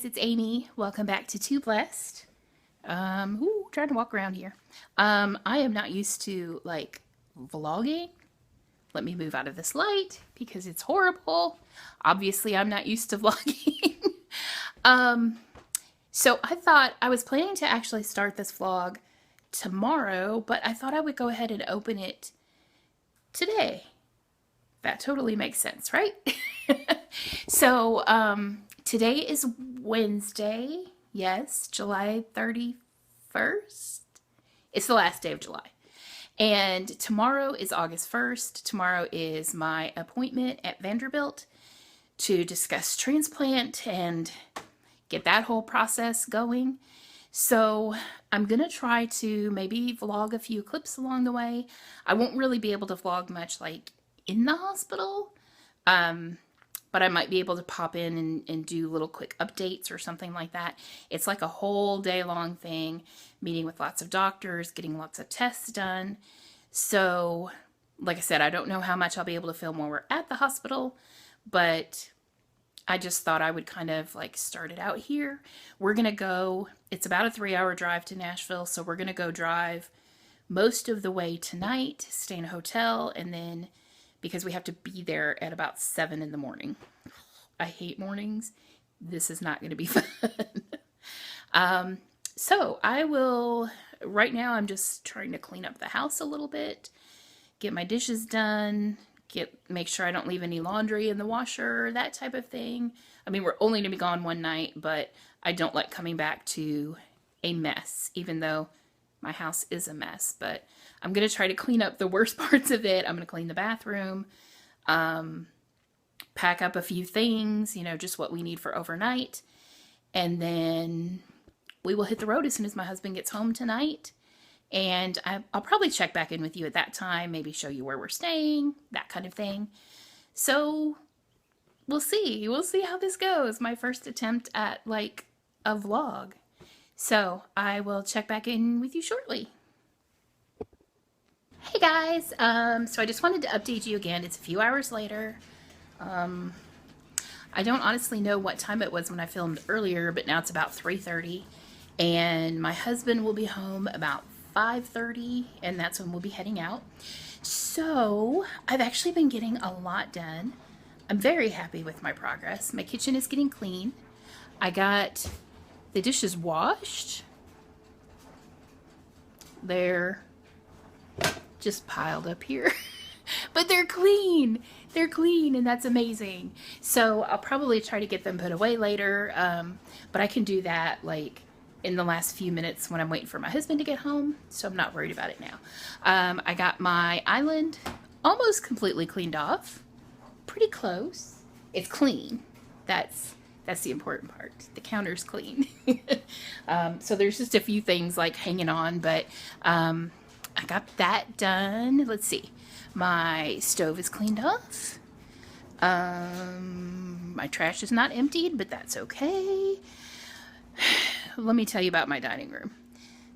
it's Amy. Welcome back to Too Blessed. Trying to walk around here. I am not used to like vlogging. Let me move out of this light because it's horrible. Obviously, I'm not used to vlogging. So I thought I was planning to actually start this vlog tomorrow, but I thought I would go ahead and open it today. That totally makes sense, right? So, today is Wednesday. Yes, July 31st. It's the last day of July. And tomorrow is August 1st. Tomorrow is my appointment at Vanderbilt to discuss transplant and get that whole process going. So I'm going to try to maybe vlog a few clips along the way. I won't really be able to vlog much like in the hospital. But I might be able to pop in and do little quick updates or something like that. It's like a whole day long thing, meeting with lots of doctors, getting lots of tests done. So, like I said, I don't know how much I'll be able to film while we're at the hospital, but I just thought I would kind of like start it out here. We're going to go, it's about a 3-hour drive to Nashville, so we're going to go drive most of the way tonight, stay in a hotel, and then because we have to be there at about 7 in the morning. I hate mornings. This is not going to be fun. So I will, right now I'm just trying to clean up the house a little bit, get my dishes done, make sure I don't leave any laundry in the washer, that type of thing. I mean, we're only going to be gone one night, but I don't like coming back to a mess, even though my house is a mess, but I'm going to try to clean up the worst parts of it. I'm going to clean the bathroom, pack up a few things, you know, just what we need for overnight. And then we will hit the road as soon as my husband gets home tonight. And I'll probably check back in with you at that time, maybe show you where we're staying, that kind of thing. So we'll see. We'll see how this goes. My first attempt at like a vlog. So I will check back in with you shortly. Hey guys, so I just wanted to update you again. It's a few hours later. I don't honestly know what time it was when I filmed earlier, but now it's about 3:30, and my husband will be home about 5:30, and that's when we'll be heading out. So I've actually been getting a lot done. I'm very happy with my progress. My kitchen is getting clean. I got the dishes washed. They're just piled up here. But they're clean. They're clean, and that's amazing. So I'll probably try to get them put away later. But I can do that like in the last few minutes when I'm waiting for my husband to get home. So I'm not worried about it now. I got my island almost completely cleaned off. Pretty close. It's clean. That's the important part. The counter's clean. So there's just a few things like hanging on, but I got that done. Let's see. My stove is cleaned off. My trash is not emptied, but that's okay. Let me tell you about my dining room.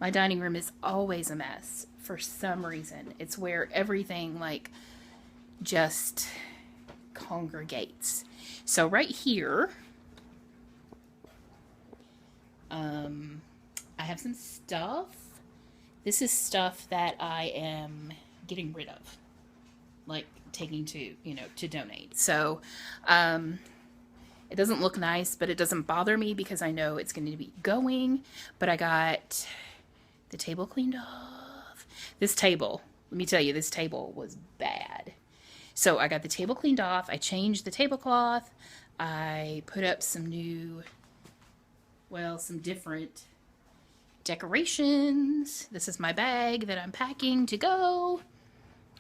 My dining room is always a mess for some reason. It's where everything like just congregates. So right here, I have some stuff. This is stuff that I am getting rid of, like taking to, to donate. So, it doesn't look nice, but it doesn't bother me because I know it's going to be going. But I got the table cleaned off. This table, let me tell you, this table was bad. So I got the table cleaned off. I changed the tablecloth. I put up some different decorations. This is my bag that I'm packing to go.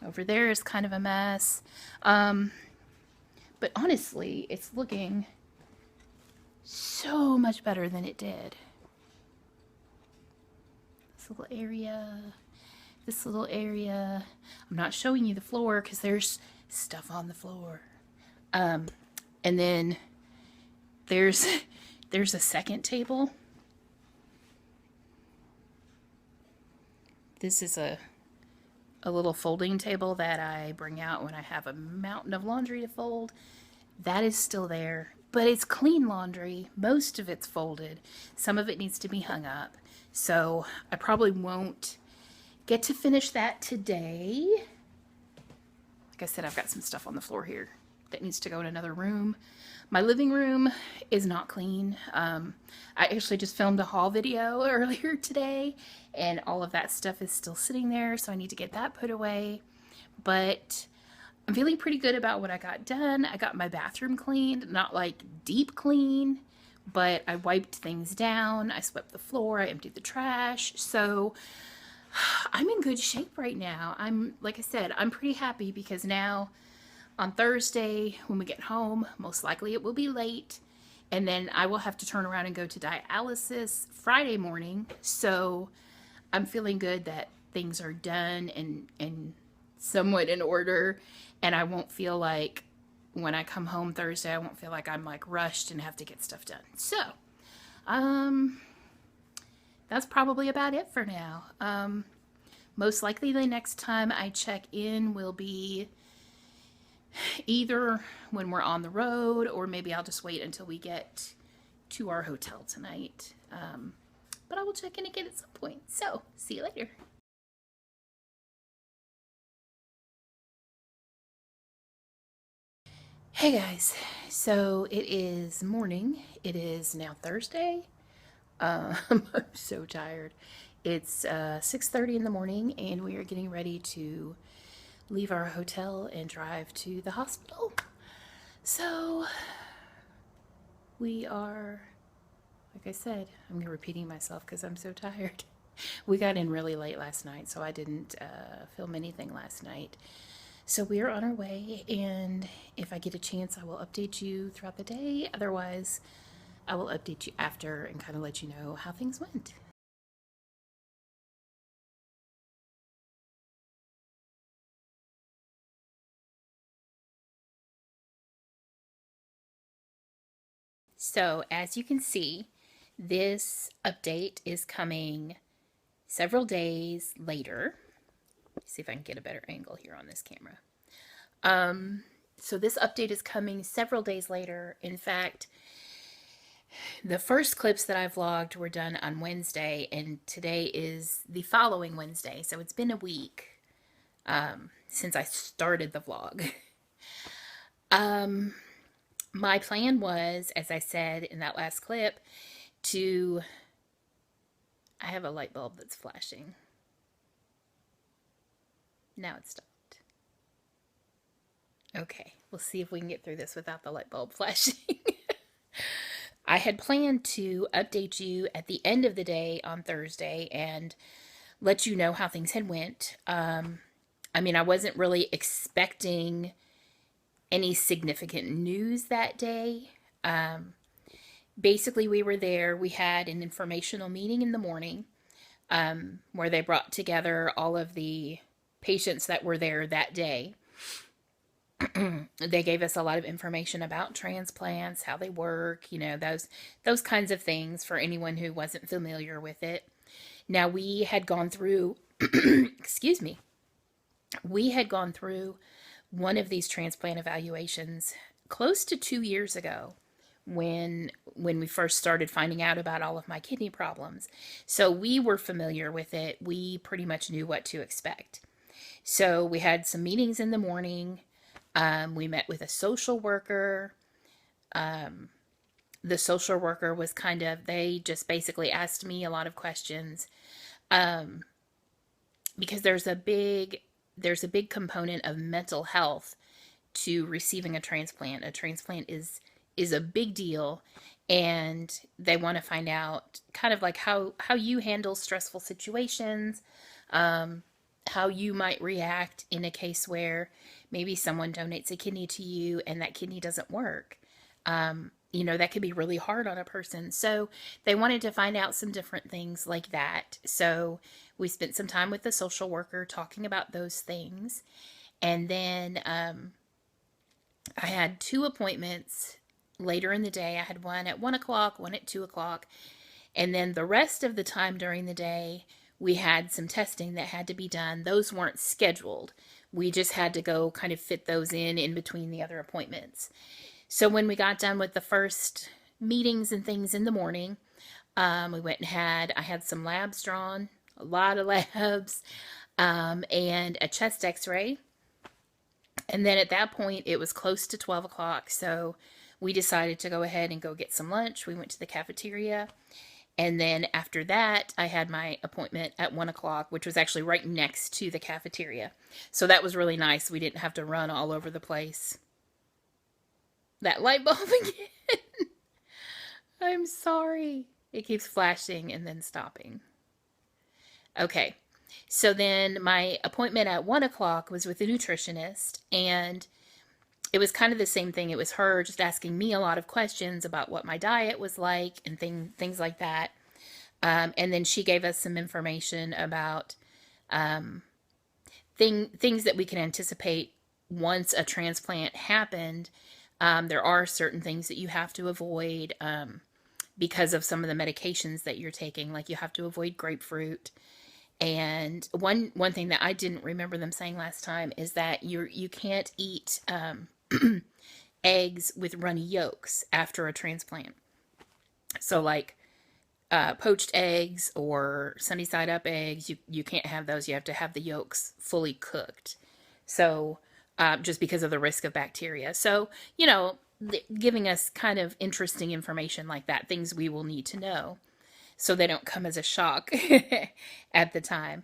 Over there is kind of a mess. But honestly, it's looking so much better than it did. This little area. I'm not showing you the floor because there's stuff on the floor. And then there's a second table. This is a little folding table that I bring out when I have a mountain of laundry to fold. That is still there. but it's clean laundry. Most of it's folded. Some of it needs to be hung up. So I probably won't get to finish that today. Like I said, I've got some stuff on the floor here that needs to go in another room. My living room is not clean. I actually just filmed a haul video earlier today, and all of that stuff is still sitting there, so I need to get that put away. But I'm feeling pretty good about what I got done. I got my bathroom cleaned, not like deep clean, but I wiped things down. I swept the floor. I emptied the trash. So I'm in good shape right now. Like I said, I'm pretty happy because now on Thursday when we get home, most likely it will be late. And then I will have to turn around and go to dialysis Friday morning. So I'm feeling good that things are done and somewhat in order. And I won't feel like when I come home Thursday, I won't feel like I'm like rushed and have to get stuff done. So, that's probably about it for now. Most likely the next time I check in will be either when we're on the road, or maybe I'll just wait until we get to our hotel tonight. But I will check in again at some point. So, see you later. Hey guys, so it is morning. It is now Thursday. I'm so tired. It's 6:30 in the morning, and we are getting ready to leave our hotel and drive to the hospital. So we are, like I said, I'm repeating myself because I'm so tired. We got in really late last night, so I didn't film anything last night. So we are on our way, and if I get a chance, I will update you throughout the day. Otherwise, I will update you after and kind of let you know how things went. So as you can see, this update is coming several days later. Let's see if I can get a better angle here on this camera. So this update is coming several days later. In fact, the first clips that I vlogged were done on Wednesday, and today is the following Wednesday. So it's been a week since I started the vlog. My plan was, as I said in that last clip, I have a light bulb that's flashing. Now it's stopped. Okay, we'll see if we can get through this without the light bulb flashing. I had planned to update you at the end of the day on Thursday and let you know how things had went. I mean, I wasn't really expecting any significant news that day. Basically, we were there. We had an informational meeting in the morning where they brought together all of the patients that were there that day. They gave us a lot of information about transplants, how they work, you know, those kinds of things for anyone who wasn't familiar with it. Now, we had gone through, excuse me, we had gone through one of these transplant evaluations close to 2 years ago when we first started finding out about all of my kidney problems. So we were familiar with it. We pretty much knew what to expect. So we had some meetings in the morning. We met with a social worker. The social worker was they just basically asked me a lot of questions because there's a big component of mental health to receiving a transplant. A transplant is a big deal, and they want to find out kind of like how you handle stressful situations, how you might react in a case where maybe someone donates a kidney to you and that kidney doesn't work. You know, that could be really hard on a person. So they wanted to find out some different things like that. So we spent some time with the social worker talking about those things. And then I had 2 appointments later in the day. I had one at 1 o'clock, one at 2 o'clock. And then the rest of the time during the day, we had some testing that had to be done. Those weren't scheduled. We just had to go kind of fit those in between the other appointments. So when we got done with the first meetings and things in the morning, we went and I had some labs drawn, a lot of labs, and a chest x-ray. And then at that point, it was close to 12 o'clock. So we decided to go ahead and go get some lunch. We went to the cafeteria. And then after that, I had my appointment at 1 o'clock, which was actually right next to the cafeteria. So that was really nice. We didn't have to run all over the place. That light bulb again. I'm sorry. It keeps flashing and then stopping. Okay. So then my appointment at 1 o'clock was with a nutritionist, and it was kind of the same thing. It was her just asking me a lot of questions about what my diet was like and things like that. And then she gave us some information about things that we can anticipate once a transplant happened. There are certain things that you have to avoid because of some of the medications that you're taking. Like you have to avoid grapefruit. And one thing that I didn't remember them saying last time is that you can't eat eggs with runny yolks after a transplant. So like poached eggs or sunny side up eggs, you can't have those. You have to have the yolks fully cooked. So just because of the risk of bacteria. So, giving us kind of interesting information like that, things we will need to know so they don't come as a shock at the time.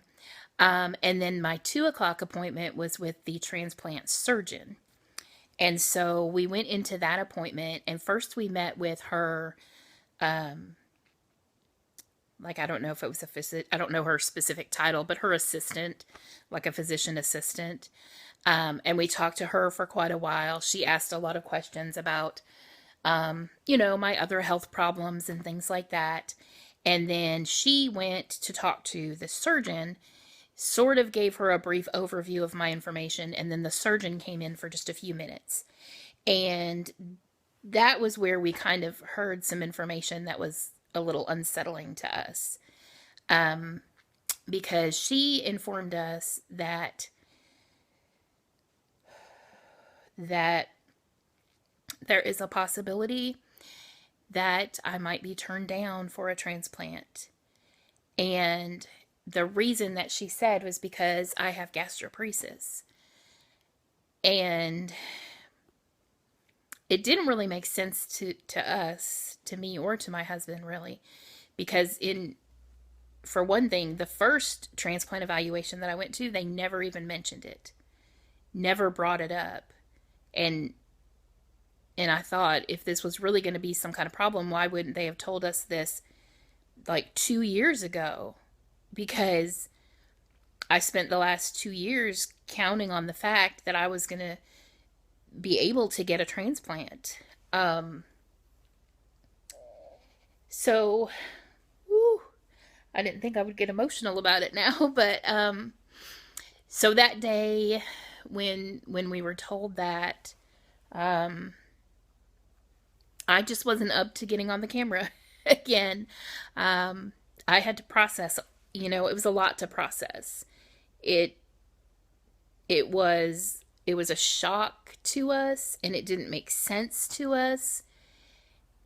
And then my 2 o'clock appointment was with the transplant surgeon. And so we went into that appointment, and first we met with her, like, I don't know if it was a physician, I don't know her specific title, but her assistant, like a physician assistant. And we talked to her for quite a while. She asked a lot of questions about, my other health problems and things like that. And then she went to talk to the surgeon, sort of gave her a brief overview of my information, and then the surgeon came in for just a few minutes. And that was where we kind of heard some information that was a little unsettling to us. Because she informed us that there is a possibility that I might be turned down for a transplant. And the reason that she said was because I have gastroparesis. And it didn't really make sense to us, to me or to my husband, really. Because for one thing, the first transplant evaluation that I went to, they never even mentioned it. Never brought it up. And I thought, if this was really going to be some kind of problem, why wouldn't they have told us this like 2 years ago? Because I spent the last 2 years counting on the fact that I was going to be able to get a transplant. So, whew, I didn't think I would get emotional about it now, but so that day when we were told that, I just wasn't up to getting on the camera again. I had to process, it was a lot to process. It was a shock to us, and it didn't make sense to us.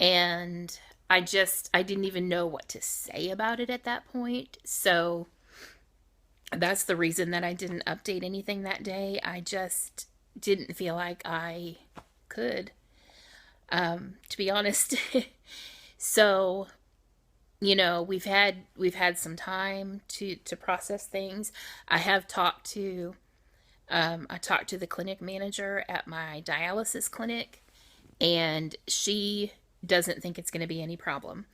And I didn't even know what to say about it at that point. So that's the reason that I didn't update anything that day. I just didn't feel like I could, to be honest. So, we've had some time to process things. I talked to the clinic manager at my dialysis clinic, and she doesn't think it's going to be any problem.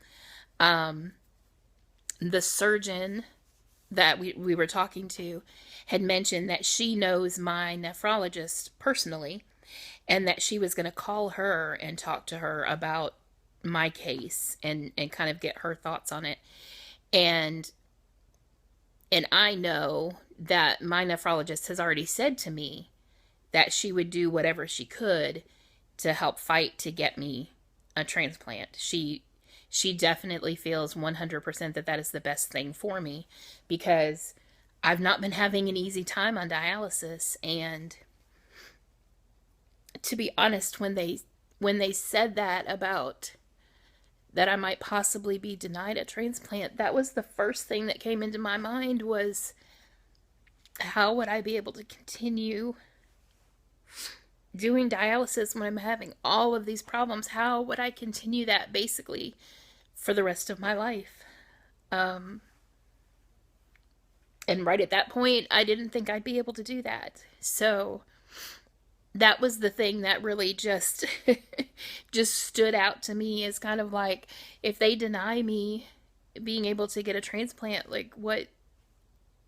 The surgeon that we were talking to had mentioned that she knows my nephrologist personally, and that she was going to call her and talk to her about my case and kind of get her thoughts on it. And I know that my nephrologist has already said to me that she would do whatever she could to help fight to get me a transplant. She definitely feels 100% that is the best thing for me, because I've not been having an easy time on dialysis. And to be honest, when when they said that about that I might possibly be denied a transplant, that was the first thing that came into my mind was how would I be able to continue doing dialysis when I'm having all of these problems? How would I continue that basically for the rest of my life? Um, and right at that point, I didn't think I'd be able to do that. So that was the thing that really just just stood out to me as kind of like, if they deny me being able to get a transplant, like what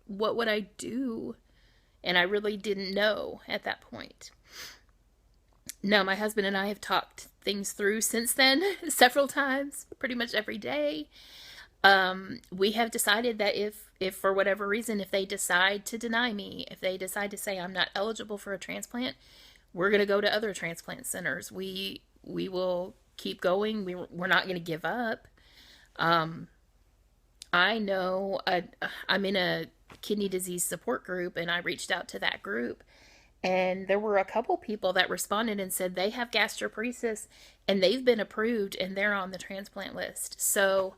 would I do? And I really didn't know at that point. No, my husband and I have talked things through since then several times, pretty much every day. We have decided that if for whatever reason, if they decide to deny me, if they decide to say I'm not eligible for a transplant, we're going to go to other transplant centers. We will keep going. We're not going to give up. Um, I know I'm in a kidney disease support group, and I reached out to that group, and there were a couple people that responded and said they have gastroparesis and they've been approved and they're on the transplant list. So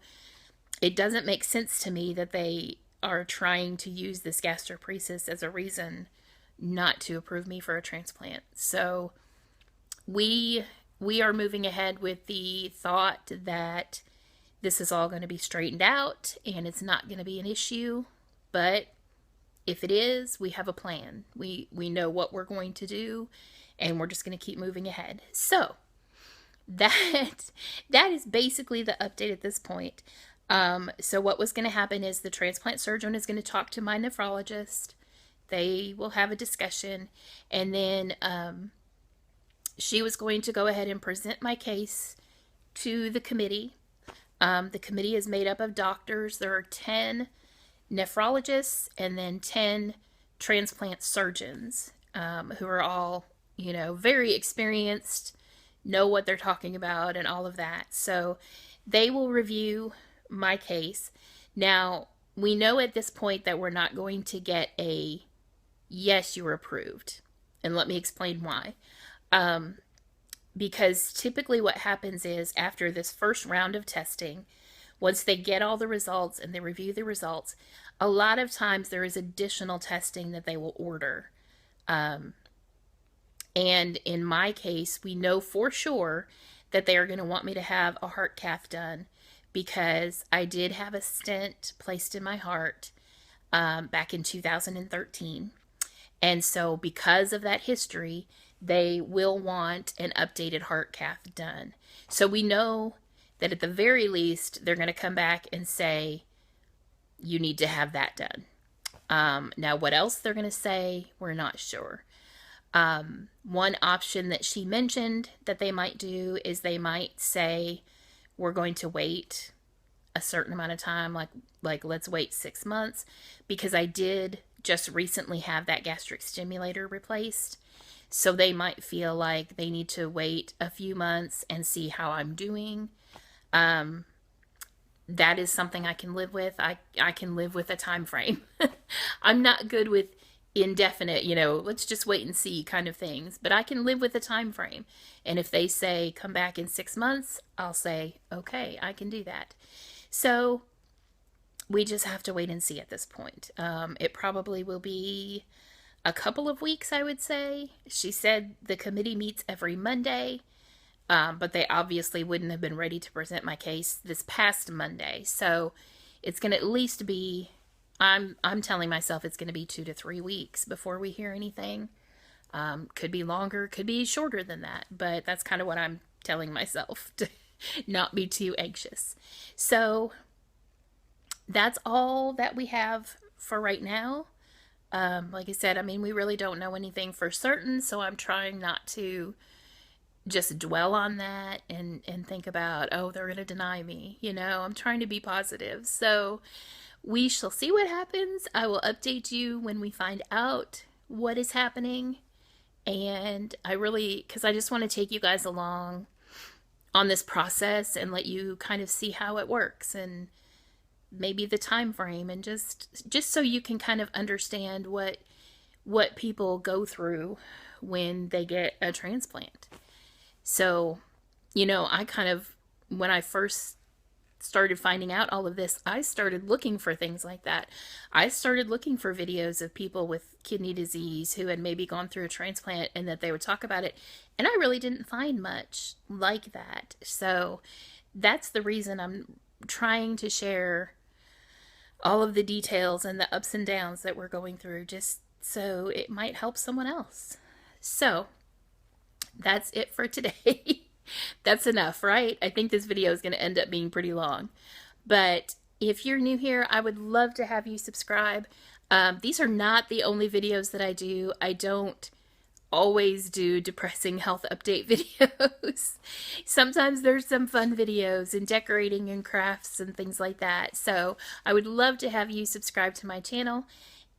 it doesn't make sense to me that they are trying to use this gastroparesis as a reason not to approve me for a transplant. So we we are moving ahead with the thought that this is all going to be straightened out and it's not going to be an issue. But if it is, we have a plan. We know what we're going to do, and we're just going to keep moving ahead. So that that is basically the update at this point. So what was going to happen is the transplant surgeon is going to talk to my nephrologist. They will have a discussion, and then she was going to go ahead and present my case to the committee. The committee is made up of doctors. There are 10 nephrologists and then 10 transplant surgeons who are all, very experienced, know what they're talking about and all of that. So they will review my case. Now, we know at this point that we're not going to get a yes, you were approved. And let me explain why. Because typically what happens is after this first round of testing, once they get all the results and they review the results, a lot of times there is additional testing that they will order. And in my case, we know for sure that they are going to want me to have a heart cath done because I did have a stent placed in my heart back in 2013. And so because of that history, they will want an updated heart cath done. So we know that at the very least, they're going to come back and say, you need to have that done. Now, what else they're going to say, we're not sure. One option that she mentioned that they might do is they might say, we're going to wait a certain amount of time, like let's wait 6 months, because I did just recently have that gastric stimulator replaced. So they might feel like they need to wait a few months and see how I'm doing. That is something I can live with. I can live with a time frame. I'm not good with indefinite, let's just wait and see kind of things, but I can live with a time frame. And if they say come back in 6 months, I'll say, okay, I can do that. So we just have to wait and see at this point. It probably will be a couple of weeks, I would say. She said the committee meets every Monday, but they obviously wouldn't have been ready to present my case this past Monday. So it's going to at least be, I'm telling myself it's going to be 2 to 3 weeks before we hear anything. Could be longer, could be shorter than that, but that's kind of what I'm telling myself to not be too anxious. So that's all that we have for right now. Like I said, we really don't know anything for certain, so I'm trying not to just dwell on that and think about, oh, they're going to deny me. I'm trying to be positive. So we shall see what happens. I will update you when we find out what is happening. And because I just want to take you guys along on this process and let you kind of see how it works and maybe the time frame, and just so you can kind of understand what people go through when they get a transplant. So You know, I kind of, when I first started finding out all of this, I started looking for things like that. I started looking for videos of people with kidney disease who had maybe gone through a transplant and that they would talk about it. And I really didn't find much like that. So that's the reason I'm trying to share all of the details and the ups and downs that we're going through, just so it might help someone else. So that's it for today. That's enough, right? I think this video is going to end up being pretty long. But if you're new here, I would love to have you subscribe. These are not the only videos that I do. I don't always do depressing health update videos. Sometimes there's some fun videos and decorating and crafts and things like that. So I would love to have you subscribe to my channel.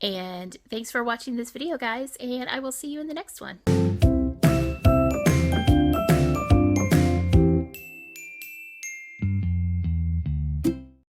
And thanks for watching this video, guys, and I will see you in the next one.